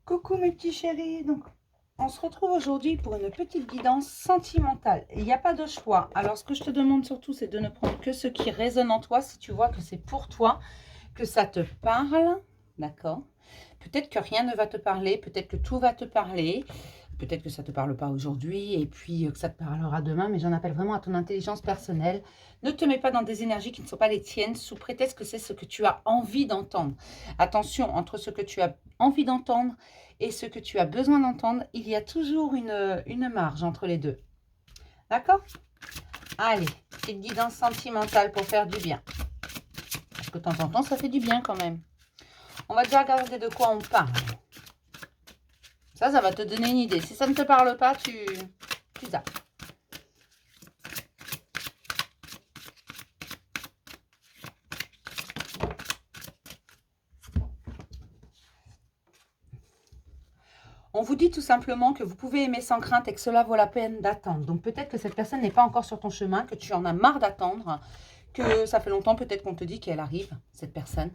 Coucou mes petits chéris, donc on se retrouve aujourd'hui pour une petite guidance sentimentale. Il n'y a pas de choix. Alors ce que je te demande surtout, c'est de ne prendre que ce qui résonne en toi. Si tu vois que c'est pour toi, que ça te parle, d'accord? Peut-être que rien ne va te parler, peut-être que tout va te parler. Peut-être que ça ne te parle pas aujourd'hui et puis que ça te parlera demain, mais j'en appelle vraiment à ton intelligence personnelle. Ne te mets pas dans des énergies qui ne sont pas les tiennes sous prétexte que c'est ce que tu as envie d'entendre. Attention, entre ce que tu as envie d'entendre et ce que tu as besoin d'entendre, il y a toujours une marge entre les deux. D'accord? Allez, petite guidance sentimentale pour faire du bien. Parce que de temps en temps, ça fait du bien quand même. On va déjà regarder de quoi on parle. Ça va te donner une idée. Si ça ne te parle pas, tu zappes. On vous dit tout simplement que vous pouvez aimer sans crainte et que cela vaut la peine d'attendre. Donc peut-être que cette personne n'est pas encore sur ton chemin, que tu en as marre d'attendre, que ça fait longtemps peut-être qu'on te dit qu'elle arrive, cette personne.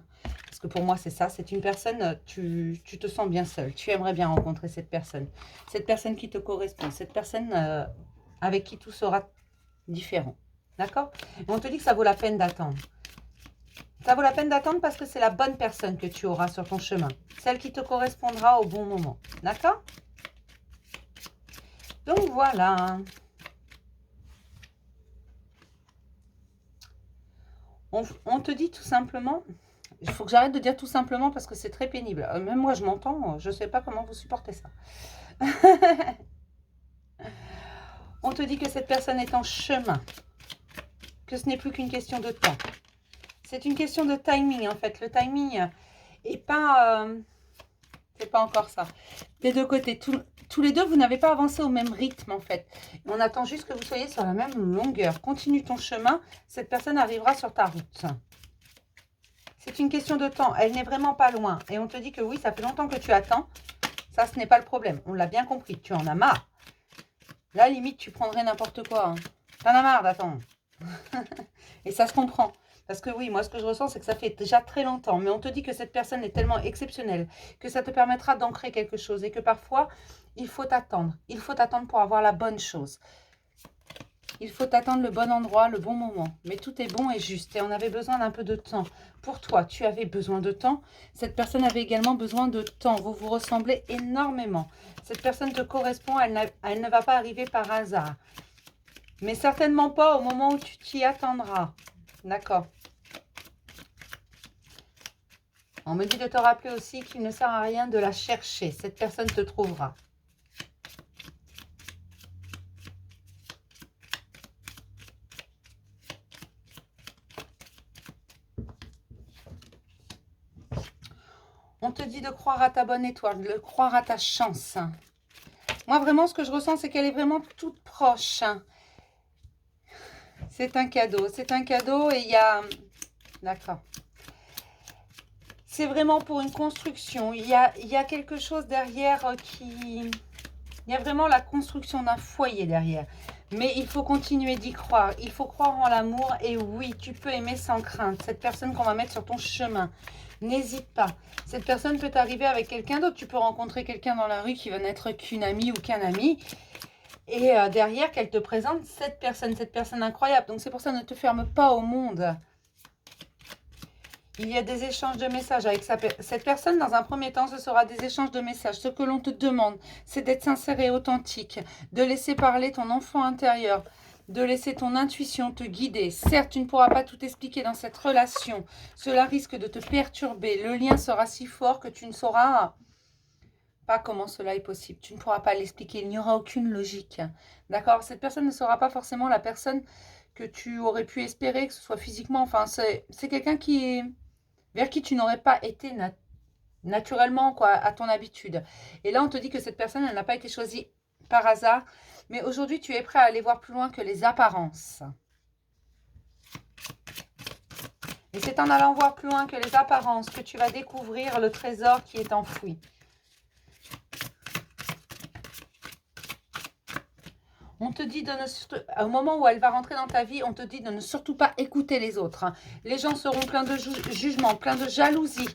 Parce que pour moi, c'est ça. C'est une personne, tu te sens bien seul. Tu aimerais bien rencontrer cette personne. Cette personne qui te correspond. Cette personne avec qui tout sera différent. D'accord? On te dit que ça vaut la peine d'attendre. Ça vaut la peine d'attendre parce que c'est la bonne personne que tu auras sur ton chemin. Celle qui te correspondra au bon moment. D'accord? Donc voilà. On te dit tout simplement... Il faut que j'arrête de dire tout simplement parce que c'est très pénible. Même moi, je m'entends. Je ne sais pas comment vous supportez ça. On te dit que cette personne est en chemin. Que ce n'est plus qu'une question de temps. C'est une question de timing, en fait. Le timing est pas... c'est pas encore ça. Des deux côtés. Tous les deux, vous n'avez pas avancé au même rythme, en fait. On attend juste que vous soyez sur la même longueur. Continue ton chemin. Cette personne arrivera sur ta route. C'est une question de temps. Elle n'est vraiment pas loin. Et on te dit que oui, ça fait longtemps que tu attends. Ça, ce n'est pas le problème. On l'a bien compris. Tu en as marre. Là, limite, tu prendrais n'importe quoi. Hein. T'en as marre d'attendre. Et ça se comprend. Parce que oui, moi, ce que je ressens, c'est que ça fait déjà très longtemps. Mais on te dit que cette personne est tellement exceptionnelle que ça te permettra d'ancrer quelque chose. Et que parfois, il faut attendre. Il faut attendre pour avoir la bonne chose. Il faut attendre le bon endroit, le bon moment. Mais tout est bon et juste. Et on avait besoin d'un peu de temps. Pour toi, tu avais besoin de temps. Cette personne avait également besoin de temps. Vous vous ressemblez énormément. Cette personne te correspond. Elle ne va pas arriver par hasard. Mais certainement pas au moment où tu t'y attendras. D'accord. On me dit de te rappeler aussi qu'il ne sert à rien de la chercher. Cette personne te trouvera. On te dit de croire à ta bonne étoile, de croire à ta chance. Moi, vraiment, ce que je ressens, c'est qu'elle est vraiment toute proche. C'est un cadeau. C'est un cadeau et il y a... D'accord. C'est vraiment pour une construction. Il y a quelque chose derrière qui... Il y a vraiment la construction d'un foyer derrière. Mais il faut continuer d'y croire. Il faut croire en l'amour. Et oui, tu peux aimer sans crainte. Cette personne qu'on va mettre sur ton chemin. N'hésite pas. Cette personne peut arriver avec quelqu'un d'autre. Tu peux rencontrer quelqu'un dans la rue qui va n'être qu'une amie ou qu'un ami. Et derrière, qu'elle te présente cette personne incroyable. Donc c'est pour ça, ne te ferme pas au monde. Il y a des échanges de messages avec cette personne. Dans un premier temps, ce sera des échanges de messages. Ce que l'on te demande, c'est d'être sincère et authentique, de laisser parler ton enfant intérieur, de laisser ton intuition te guider. Certes, tu ne pourras pas tout expliquer dans cette relation. Cela risque de te perturber. Le lien sera si fort que tu ne sauras pas comment cela est possible. Tu ne pourras pas l'expliquer. Il n'y aura aucune logique. D'accord? Cette personne ne sera pas forcément la personne que tu aurais pu espérer, que ce soit physiquement. Enfin, c'est quelqu'un qui est... vers qui tu n'aurais pas été naturellement, quoi, à ton habitude. Et là, on te dit que cette personne, elle n'a pas été choisie par hasard. Mais aujourd'hui, tu es prêt à aller voir plus loin que les apparences. Et c'est en allant voir plus loin que les apparences que tu vas découvrir le trésor qui est enfoui. On te dit, au moment où elle va rentrer dans ta vie, on te dit de ne surtout pas écouter les autres. Les gens seront pleins de jugement, pleins de jalousie.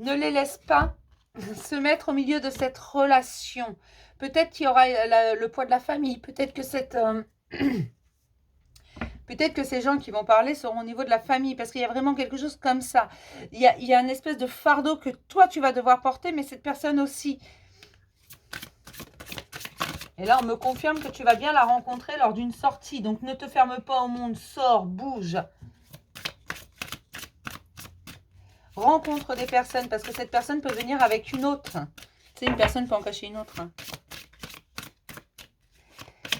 Ne les laisse pas se mettre au milieu de cette relation. Peut-être qu'il y aura le poids de la famille, peut-être que peut-être que ces gens qui vont parler seront au niveau de la famille, parce qu'il y a vraiment quelque chose comme ça. Il y a une espèce de fardeau que toi, tu vas devoir porter, mais cette personne aussi. Et là, on me confirme que tu vas bien la rencontrer lors d'une sortie. Donc, ne te ferme pas au monde, sors, bouge. Rencontre des personnes, parce que cette personne peut venir avec une autre. Tu sais, une personne peut en cacher une autre.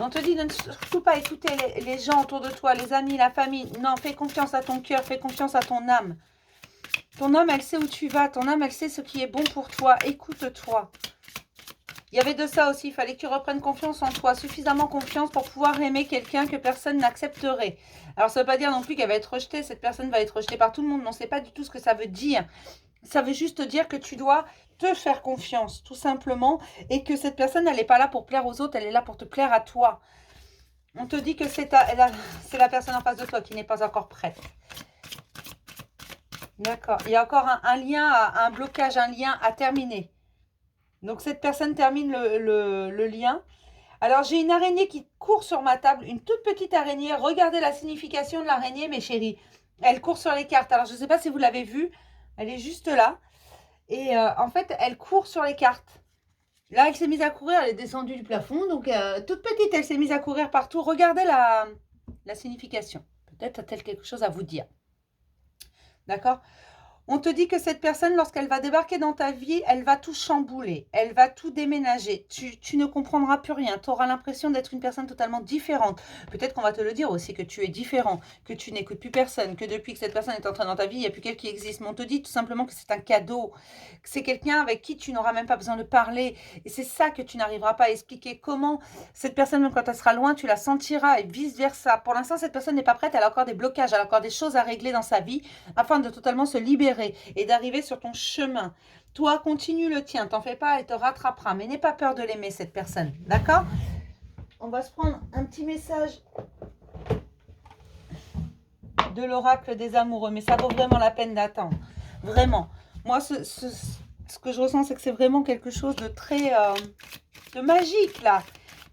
On te dit de ne surtout pas écouter les gens autour de toi, les amis, la famille. Non, fais confiance à ton cœur, fais confiance à ton âme. Ton âme, elle sait où tu vas. Ton âme, elle sait ce qui est bon pour toi. Écoute-toi. Il y avait de ça aussi. Il fallait que tu reprennes confiance en toi. Suffisamment confiance pour pouvoir aimer quelqu'un que personne n'accepterait. Alors, ça ne veut pas dire non plus qu'elle va être rejetée. Cette personne va être rejetée par tout le monde. Non, ce n'est pas du tout ce que ça veut dire. Ça veut juste dire que tu dois te faire confiance, tout simplement. Et que cette personne, elle n'est pas là pour plaire aux autres. Elle est là pour te plaire à toi. On te dit que c'est la personne en face de toi qui n'est pas encore prête. D'accord. Il y a encore un lien, un blocage, un lien à terminer. Donc, cette personne termine le lien. Alors, j'ai une araignée qui court sur ma table. Une toute petite araignée. Regardez la signification de l'araignée, mes chéris. Elle court sur les cartes. Alors, je ne sais pas si vous l'avez vue. Elle est juste là. Et en fait, elle court sur les cartes. Là, elle s'est mise à courir. Elle est descendue du plafond. Donc, toute petite, elle s'est mise à courir partout. Regardez la signification. Peut-être a-t-elle quelque chose à vous dire. D'accord ? On te dit que cette personne, lorsqu'elle va débarquer dans ta vie, elle va tout chambouler, elle va tout déménager. Tu ne comprendras plus rien. Tu auras l'impression d'être une personne totalement différente. Peut-être qu'on va te le dire aussi, que tu es différent, que tu n'écoutes plus personne, que depuis que cette personne est entrée dans ta vie, il n'y a plus qu'elle qui existe. Mais on te dit tout simplement que c'est un cadeau, que c'est quelqu'un avec qui tu n'auras même pas besoin de parler. Et c'est ça que tu n'arriveras pas à expliquer. Comment cette personne, même quand elle sera loin, tu la sentiras et vice-versa. Pour l'instant, cette personne n'est pas prête. Elle a encore des blocages, elle a encore des choses à régler dans sa vie afin de totalement se libérer et d'arriver sur ton chemin. Toi, continue le tien, t'en fais pas, elle te rattrapera. Mais n'aie pas peur de l'aimer, cette personne. D'accord ? On va se prendre un petit message de l'oracle des amoureux. Mais ça vaut vraiment la peine d'attendre. Vraiment. Moi, ce que je ressens, c'est que c'est vraiment quelque chose de très... de magique, là.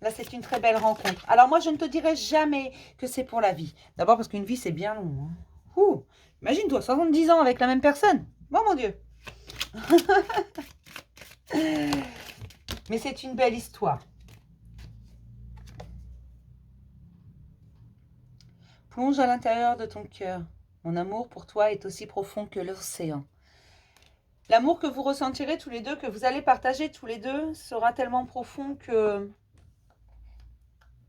Là, c'est une très belle rencontre. Alors, moi, je ne te dirai jamais que c'est pour la vie. D'abord parce qu'une vie, c'est bien long. Hein. Ouh. Imagine-toi, 70 ans avec la même personne. Oh mon Dieu. Mais c'est une belle histoire. Plonge à l'intérieur de ton cœur. Mon amour pour toi est aussi profond que l'océan. L'amour que vous ressentirez tous les deux, que vous allez partager tous les deux, sera tellement profond que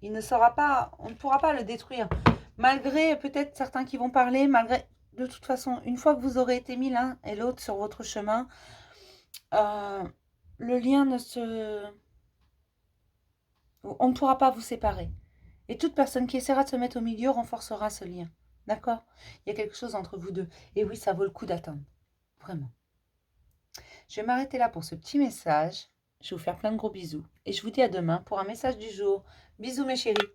il ne sera pas, on ne pourra pas le détruire. Malgré peut-être certains qui vont parler, malgré... De toute façon, une fois que vous aurez été mis l'un et l'autre sur votre chemin, le lien ne se... On ne pourra pas vous séparer. Et toute personne qui essaiera de se mettre au milieu renforcera ce lien. D'accord ? Il y a quelque chose entre vous deux. Et oui, ça vaut le coup d'attendre. Vraiment. Je vais m'arrêter là pour ce petit message. Je vais vous faire plein de gros bisous. Et je vous dis à demain pour un message du jour. Bisous mes chéris.